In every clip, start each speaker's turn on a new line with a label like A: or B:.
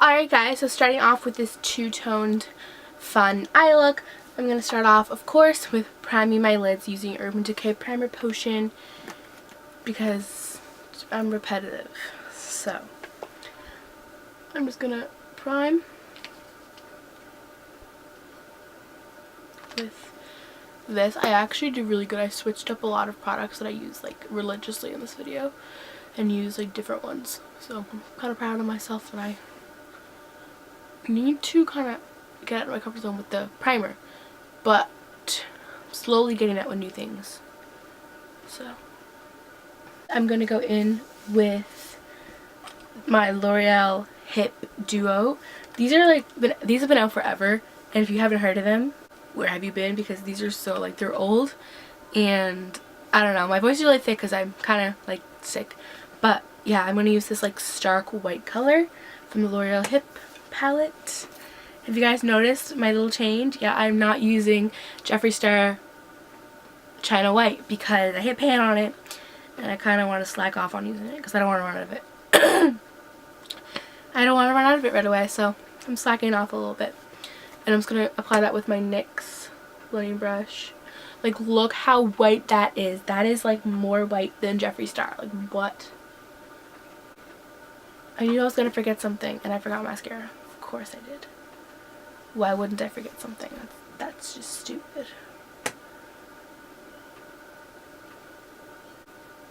A: Alright guys, so starting off with this two-toned fun eye look, I'm going to start off, of course, with priming my lids using Urban Decay Primer Potion because I'm repetitive. So, I'm just going to prime with this. I actually did really good. I switched up a lot of products that I use like religiously in this video and use like different ones. So, I'm kind of proud of myself that I need to kind of get out of my comfort zone with the primer, but I'm slowly getting out with new things. So I'm gonna go in with my L'Oreal Hip Duo. These have been out forever, and if you haven't heard of them, where have you been? Because these are so like, they're old, and I don't know, my voice is really thick because I'm kind of like sick, but yeah, I'm gonna use this like stark white color from the L'Oreal Hip palette. Have you guys noticed my little change? Yeah, I'm not using Jeffree Star China White because I hit pan on it and I kind of want to slack off on using it because I don't want to run out of it. I don't want to run out of it right away, so I'm slacking off a little bit. And I'm just going to apply that with my NYX blending brush. Like, look how white that is. That is like more white than Jeffree Star. Like, what? I knew I was going to forget something and I forgot mascara. Of course I did. Why wouldn't I forget something? That's just stupid.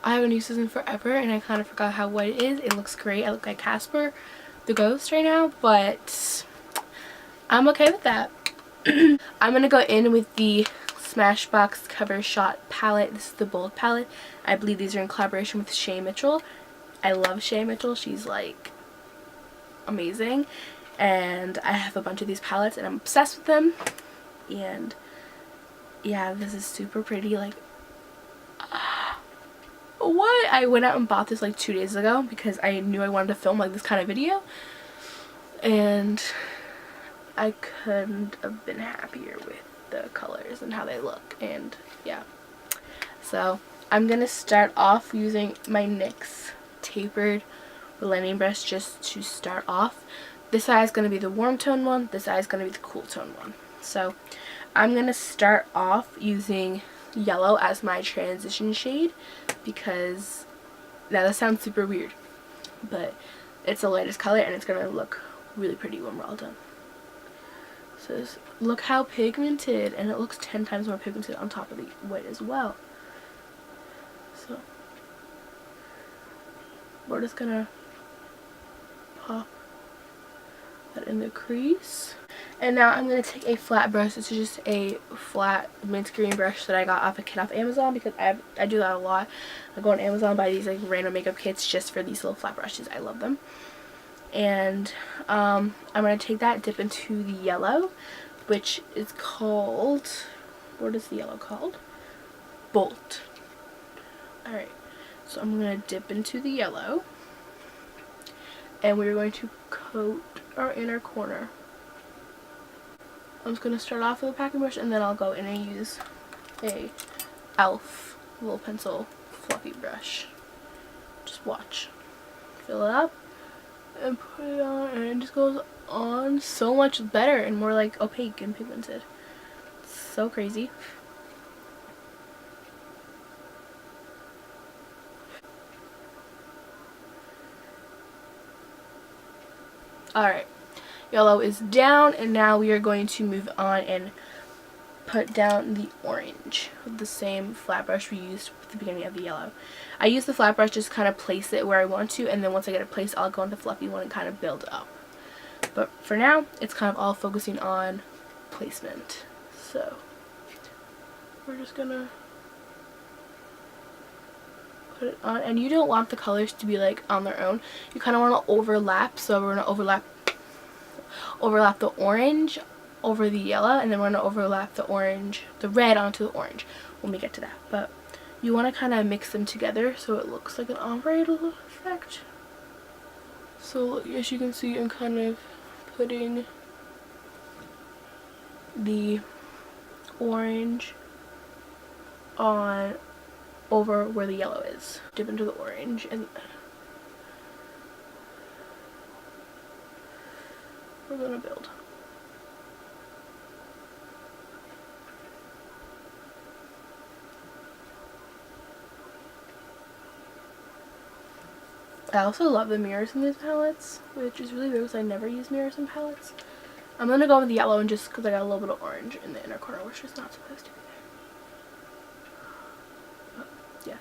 A: I haven't used this in forever and I kind of forgot how white it is. It looks great. I look like Casper the Ghost right now, but I'm okay with that. I'm going to go in with the Smashbox Cover Shot palette. This is the Bold palette. I believe these are in collaboration with Shay Mitchell. I love Shay Mitchell. She's like amazing. And I have a bunch of these palettes and I'm obsessed with them. And yeah, this is super pretty. Like, what? I went out and bought this like 2 days ago because I knew I wanted to film like this kind of video. And I couldn't have been happier with the colors and how they look. And yeah. So I'm going to start off using my NYX tapered blending brush just to start off. This eye is going to be the warm tone one. This eye is going to be the cool tone one. So I'm going to start off using yellow as my transition shade because now that sounds super weird, but it's the lightest color and it's going to look really pretty when we're all done. So look how pigmented, and it looks 10 times more pigmented on top of the white as well. So we're just going to pop in the crease. And now I'm going to take a flat brush. This is just a flat mint green brush that I got off a kit off Amazon because I do that a lot. I go on Amazon and buy these like random makeup kits just for these little flat brushes. I love them. And I'm going to take that, dip into the yellow, which is called, what is the yellow called? Bolt. Alright, so I'm going to dip into the yellow and we're going to coat our inner corner. I'm just going to start off with a packing brush and then I'll go in and use a e.l.f. little pencil fluffy brush. Just watch. Fill it up and put it on, and it just goes on so much better and more like opaque and pigmented. It's so crazy. Alright, yellow is down, and now we are going to move on and put down the orange with the same flat brush we used at the beginning of the yellow. I use the flat brush just to kind of place it where I want to, and then once I get it placed, I'll go into the fluffy one and kind of build up. But for now, it's kind of all focusing on placement. So we're just gonna put it on, and you don't want the colors to be like on their own. You kind of want to overlap, so we're gonna overlap the orange over the yellow, and then we're going to overlap the red onto the orange when we get to that. But you want to kind of mix them together so it looks like an ombre effect. So as you can see, I'm kind of putting the orange on over where the yellow is. Dip into the orange and we're gonna build. I also love the mirrors in these palettes, which is really weird because I never use mirrors in palettes. I'm gonna go with the yellow and just because I got a little bit of orange in the inner corner, which is not supposed to be there. But yeah,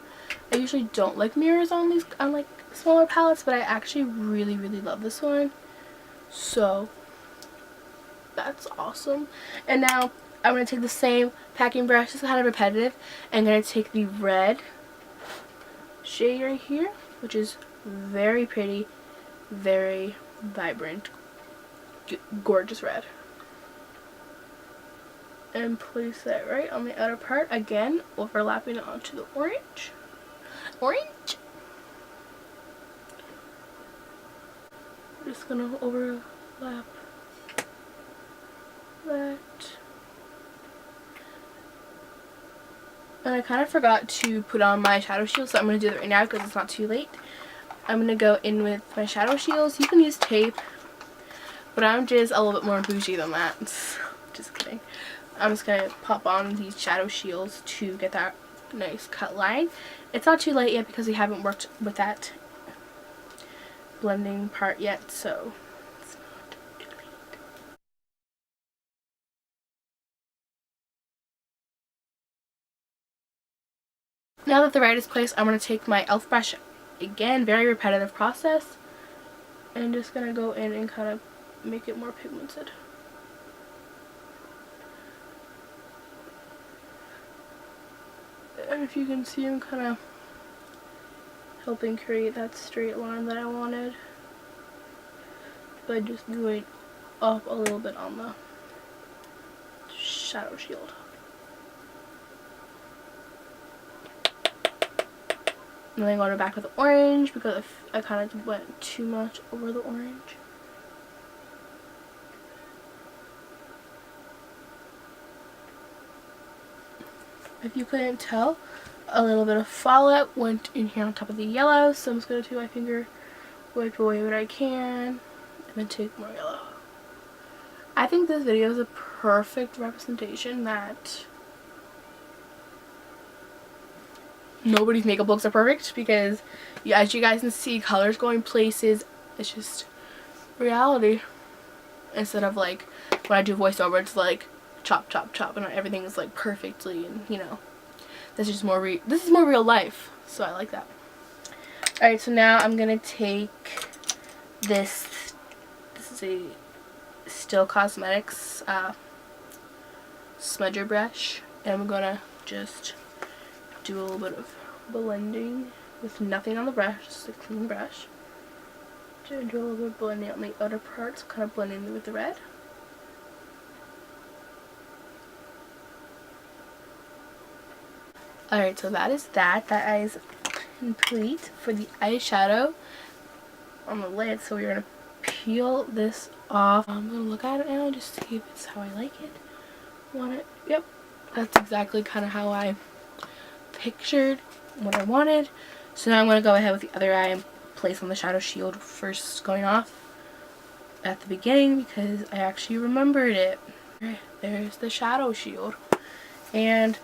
A: I usually don't like mirrors on these like smaller palettes, but I actually really love this one. So that's awesome. And now I'm gonna take the same packing brush. This is kind of repetitive. And I'm gonna take the red shade right here, which is very pretty, very vibrant, gorgeous red, and place that right on the outer part, again overlapping onto the orange. I'm just gonna overlap that. And I kind of forgot to put on my shadow shield, so I'm going to do that right now because it's not too late. I'm going to go in with my shadow shields. You can use tape, but I'm just a little bit more bougie than that. Just kidding. I'm just going to pop on these shadow shields to get that nice cut line. It's not too late yet because we haven't worked with that blending part yet, so it's not too late. Now that the red is placed, I'm going to take my e.l.f. brush, again, very repetitive process, and just going to go in and kind of make it more pigmented. And if you can see, I'm kind of helping create that straight line that I wanted by just going up a little bit on the shadow shield. And then I'm going back with the orange because I kind of went too much over the orange. If you couldn't tell, a little bit of fallout went in here on top of the yellow, so I'm just going to take my finger, wipe away what I can, and then take more yellow. I think this video is a perfect representation that nobody's makeup looks are perfect, because as you guys can see, colors going places. It's just reality. Instead of like when I do voiceover, it's like chop chop chop and everything is like perfectly, and you know, this is more real life, so I like that. Alright, so now I'm gonna take this is a Still Cosmetics smudger brush, and I'm gonna just do a little bit of blending with nothing on the brush, just a clean brush. Do a little bit of blending on the outer parts, kind of blending with the red. Alright, so that is that. That is complete for the eyeshadow on the lid. So we're going to peel this off. I'm going to look at it now just to see if it's how I like it. Want it? Yep. That's exactly kind of how I pictured what I wanted. So now I'm going to go ahead with the other eye and place on the shadow shield first, going off at the beginning because I actually remembered it. Right, there's the shadow shield. And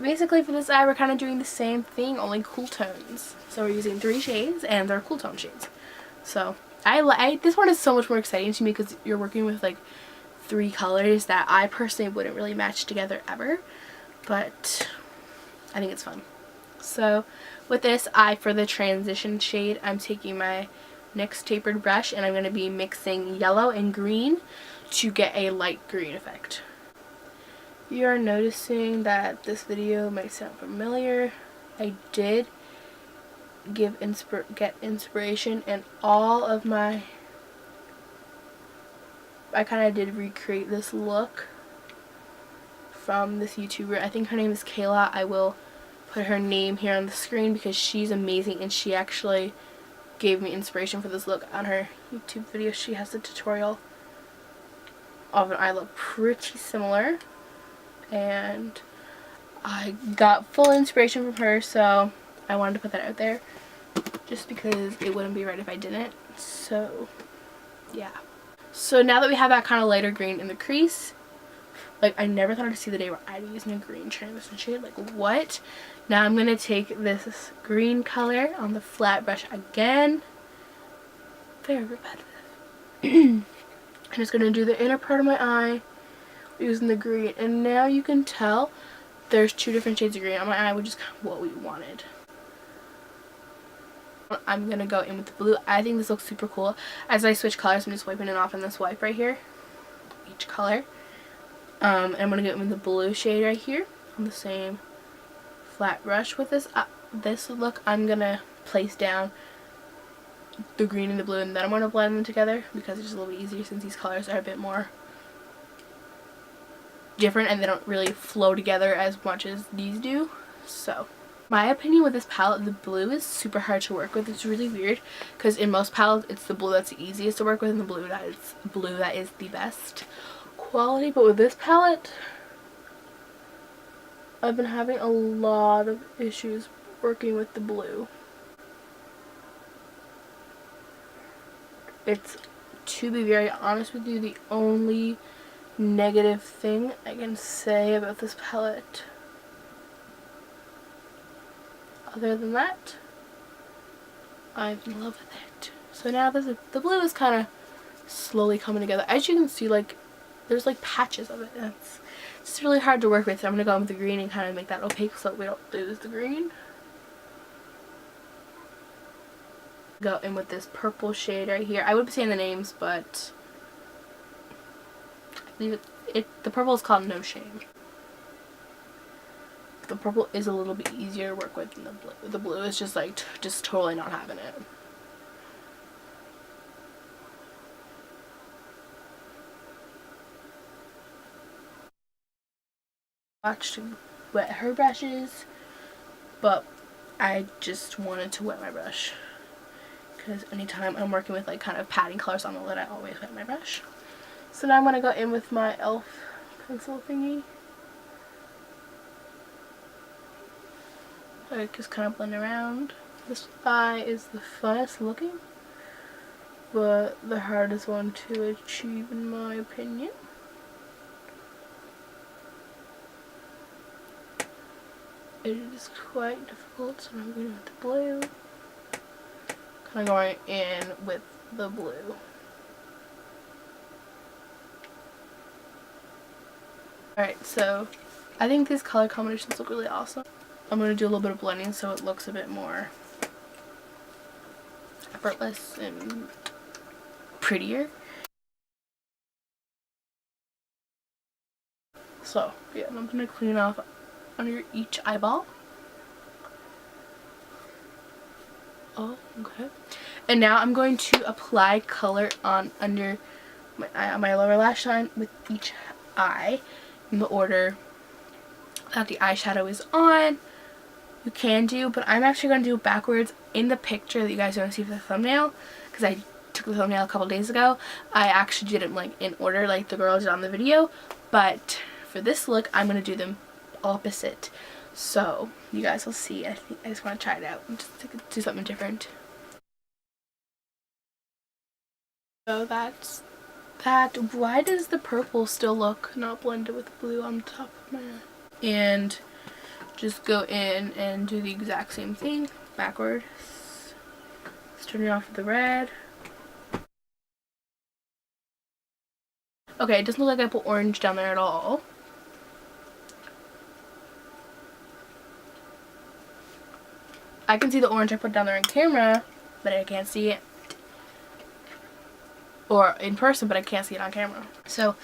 A: basically for this eye we're kind of doing the same thing, only cool tones. So we're using 3 shades and they're cool tone shades. So this one is so much more exciting to me because you're working with like 3 colors that I personally wouldn't really match together ever, but I think it's fun. So with this eye, for the transition shade, I'm taking my NYX tapered brush and I'm going to be mixing yellow and green to get a light green effect. You're noticing that this video might sound familiar. I did get inspiration, and all of my, I kind of did recreate this look from this YouTuber. I think her name is Kayla. I will put her name here on the screen because she's amazing and she actually gave me inspiration for this look on her YouTube video. She has a tutorial of an eye look pretty similar, and I got full inspiration from her, so I wanted to put that out there just because it wouldn't be right if I didn't. So yeah, So now that we have that kind of lighter green in the crease, like I never thought I'd see the day where I'd be using a green translucent shade. Like what? Now I'm going to take this green color on the flat brush again. Very repetitive. I'm just going to do the inner part of my eye using the green. And now you can tell there's two different shades of green on my eye, which is kind of what we wanted. I'm going to go in with the blue. I think this looks super cool. As I switch colors, I'm just wiping it off in this wipe right here. Each color. And I'm going to go in with the blue shade right here on the same flat brush with this. This look, I'm going to place down the green and the blue, and then I'm going to blend them together because it's just a little bit easier since these colors are a bit more different and they don't really flow together as much as these do. So my opinion with this palette, the blue is super hard to work with. It's really weird because in most palettes it's the blue that's the easiest to work with and the blue that is the best quality. But with this palette, I've been having a lot of issues working with the blue. It's, to be very honest with you, the only negative thing I can say about this palette. Other than that, I'm in love with it. So now the blue is kind of slowly coming together. As you can see, like, there's like patches of it. It's really hard to work with. So I'm going to go in with the green and kind of make that opaque so we don't lose the green. Go in with this purple shade right here. I would be saying the names, but I believe the purple is called No Shame. The purple is a little bit easier to work with than the blue. The blue is just like just totally not having it. Watch to wet her brushes, but I just wanted to wet my brush because anytime I'm working with like kind of padding colors on the lid, I always wet my brush. So now I'm going to go in with my e.l.f. pencil thingy. I just kind of blend around. This eye is the funnest looking, but the hardest one to achieve in my opinion. It is quite difficult, so I'm going with the blue. Kind of going in with the blue. Alright, so I think these color combinations look really awesome. I'm going to do a little bit of blending so it looks a bit more effortless and prettier. So, yeah, I'm going to clean off under each eyeball. Oh, okay. And now I'm going to apply color on under my lower lash line with each eye in the order that the eyeshadow is on. You can do, but I'm actually going to do it backwards in the picture that you guys are going to see for the thumbnail, because I took the thumbnail a couple days ago. I actually did it like in order like the girl did on the video, but for this look I'm going to do them opposite, so you guys will see. I think I just want to try it out and just do something different. So that's that. Why does the purple still look not blended with the blue on the top of my eye? And just go in and do the exact same thing backwards. Starting off with the red. Okay, it doesn't look like I put orange down there at all. I can see the orange I put down there on camera, but I can't see it. Or in person, but I can't see it on camera. So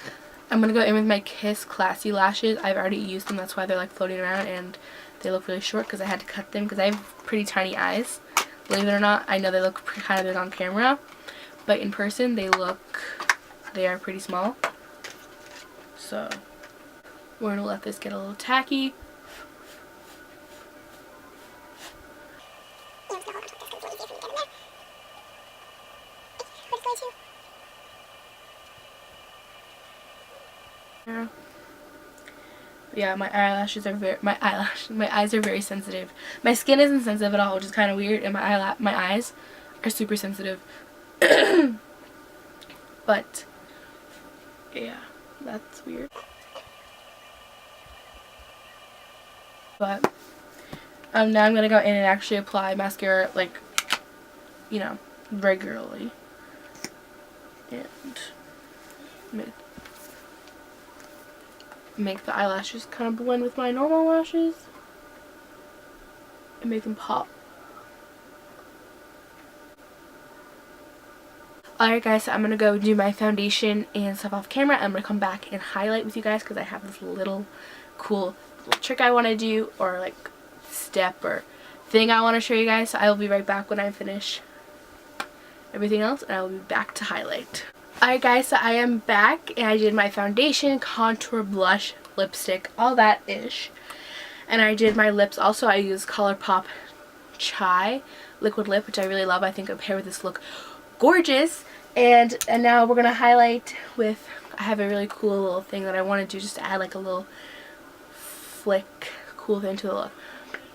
A: I'm going to go in with my Kiss Classy lashes. I've already used them, that's why they're like floating around and they look really short because I had to cut them because I have pretty tiny eyes. Believe it or not, I know they look kind of big on camera, but in person they are pretty small. So we're going to let this get a little tacky. Yeah, my eyes are very sensitive. My skin isn't sensitive at all, which is kind of weird, and my eyes are super sensitive. But Yeah, that's weird. But now I'm gonna go in and actually apply mascara, like, you know, regularly, and make the eyelashes kind of blend with my normal lashes and make them pop. Alright guys, so I'm gonna go do my foundation and stuff off camera. I'm gonna come back and highlight with you guys because I have this little cool little trick I want to do, or like step or thing I want to show you guys. So I will be right back when I finish everything else, and I will be back to highlight. Alright guys, so I am back and I did my foundation, contour, blush, lipstick, all that ish. And I did my lips also. I used ColourPop Chai liquid lip, which I really love. I think it'll pair with this look gorgeous. And now we're gonna highlight with, I have a really cool little thing that I want to do just to add like a little flick cool thing to the look.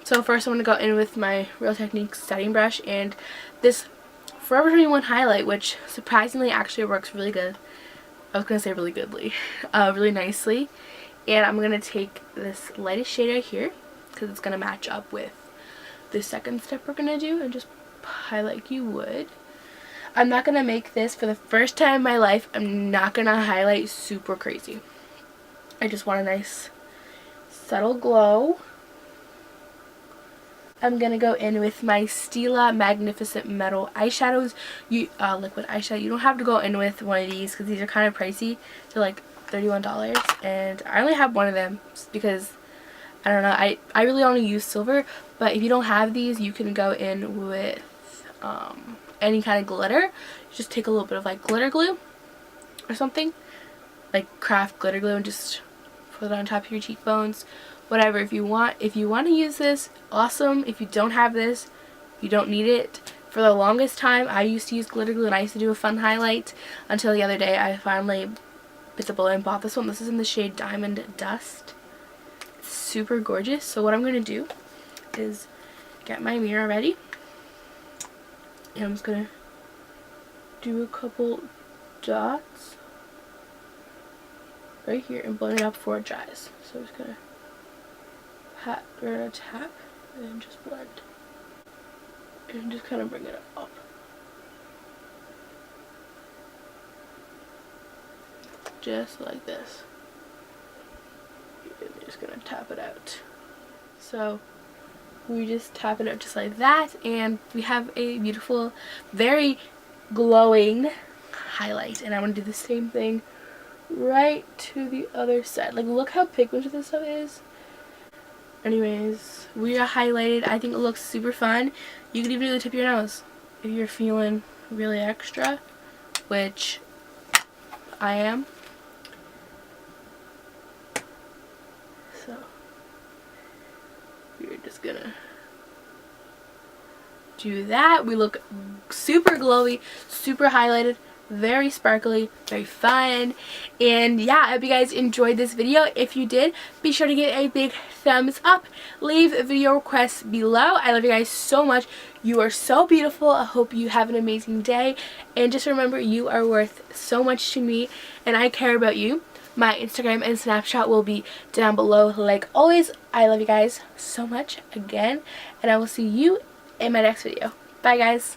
A: So first I'm gonna go in with my Real Techniques setting brush and this Forever 21 highlight, which surprisingly actually works really good. I was gonna say really goodly, really nicely. And I'm gonna take this lightest shade right here because it's gonna match up with the second step we're gonna do, and just highlight like you would. I'm not gonna make this, for the first time in my life, I'm not gonna highlight super crazy. I just want a nice subtle glow. I'm gonna go in with my Stila Magnificent Metal eyeshadows, liquid eyeshadow. You don't have to go in with one of these because these are kind of pricey. They're like $31, and I only have one of them because I don't know. I really only use silver, but if you don't have these, you can go in with any kind of glitter. Just take a little bit of like glitter glue or something, like craft glitter glue, and just put it on top of your cheekbones. Whatever, if you want to use this, awesome. If you don't have this, you don't need it. For the longest time, I used to use glitter glue and I used to do a fun highlight until the other day I finally bit the bullet and bought this one. This is in the shade Diamond Dust. It's super gorgeous. So what I'm going to do is get my mirror ready. And I'm just going to do a couple dots right here and blend it up before it dries. So I'm just going to tap and then just blend. And just kind of bring it up. Just like this. And you're just going to tap it out. So we just tap it out just like that, and we have a beautiful, very glowing highlight. And I'm going to do the same thing right to the other side. Like, look how pigmented this stuff is. Anyways, we are highlighted. I think it looks super fun. You could even do the tip of your nose if you're feeling really extra, which I am. So we're just gonna do that. We look super glowy, super highlighted, very sparkly, very fun. And yeah, I hope you guys enjoyed this video. If you did, be sure to give it a big thumbs up. Leave video requests below. I love you guys so much. You are so beautiful. I hope you have an amazing day, and just remember, you are worth so much to me and I care about you. My Instagram and Snapchat will be down below like always. I love you guys so much again, and I will see you in my next video. Bye guys.